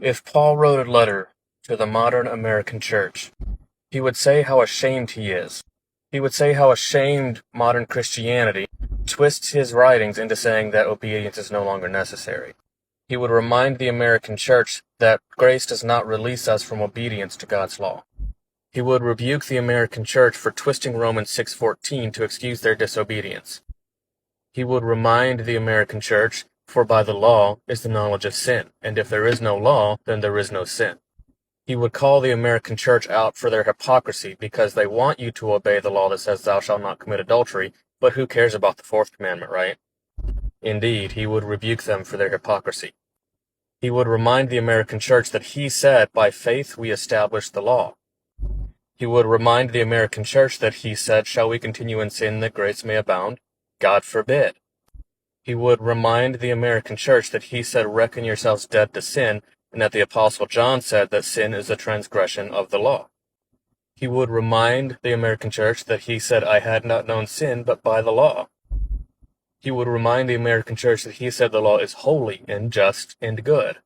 If Paul wrote a letter to the modern American church, he would say how ashamed he is. He would say how ashamed modern Christianity twists his writings into saying that obedience is no longer necessary. He would remind the American church that grace does not release us from obedience to God's law. He would rebuke the American church for twisting Romans 6:14 to excuse their disobedience. He would remind the American church, for by the law is the knowledge of sin, and if there is no law, then there is no sin. He would call the American church out for their hypocrisy because they want you to obey the law that says thou shalt not commit adultery, but who cares about the fourth commandment, right? Indeed, he would rebuke them for their hypocrisy. He would remind the American church that he said, by faith we established the law. He would remind the American church that he said, shall we continue in sin that grace may abound? God forbid. He would remind the American church that he said, reckon yourselves dead to sin, and that the Apostle John said that sin is a transgression of the law. He would remind the American church that he said, I had not known sin but by the law. He would remind the American church that he said the law is holy and just and good.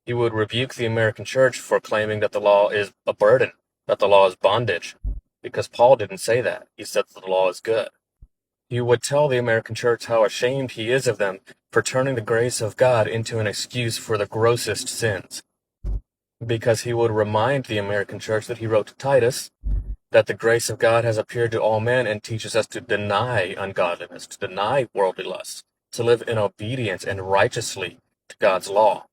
He would rebuke the American church for claiming that the law is a burden, that the law is bondage, because Paul didn't say that. He said that the law is good. He would tell the American church how ashamed he is of them for turning the grace of God into an excuse for the grossest sins. Because he would remind the American church that he wrote to Titus that the grace of God has appeared to all men and teaches us to deny ungodliness, to deny worldly lusts, to live in obedience and righteously to God's law.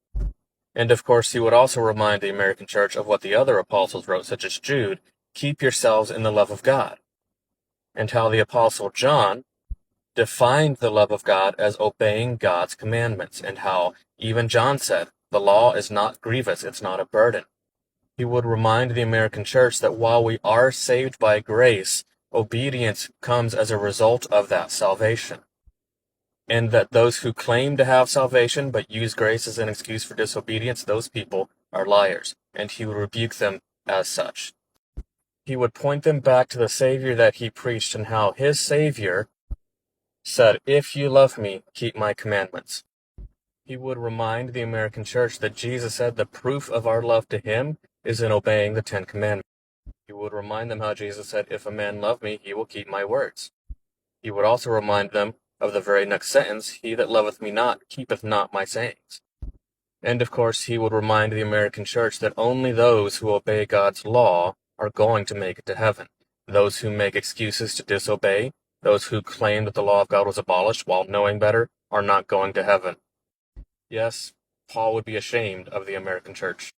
And of course, he would also remind the American church of what the other apostles wrote, such as Jude, keep yourselves in the love of God, and how the Apostle John defined the love of God as obeying God's commandments, and how even John said, the law is not grievous, it's not a burden. He would remind the American church that while we are saved by grace, obedience comes as a result of that salvation. And that those who claim to have salvation but use grace as an excuse for disobedience, those people are liars, and he would rebuke them as such. He would point them back to the Savior that he preached and how his Savior said, if you love me, keep my commandments. He would remind the American church that Jesus said the proof of our love to him is in obeying the 10 Commandments. He would remind them how Jesus said, if a man love me, he will keep my words. He would also remind them of the very next sentence, he that loveth me not, keepeth not my sayings. And of course, he would remind the American church that only those who obey God's law are going to make it to heaven. Those who make excuses to disobey, those who claim that the law of God was abolished while knowing better, are not going to heaven. Yes, Paul would be ashamed of the American church.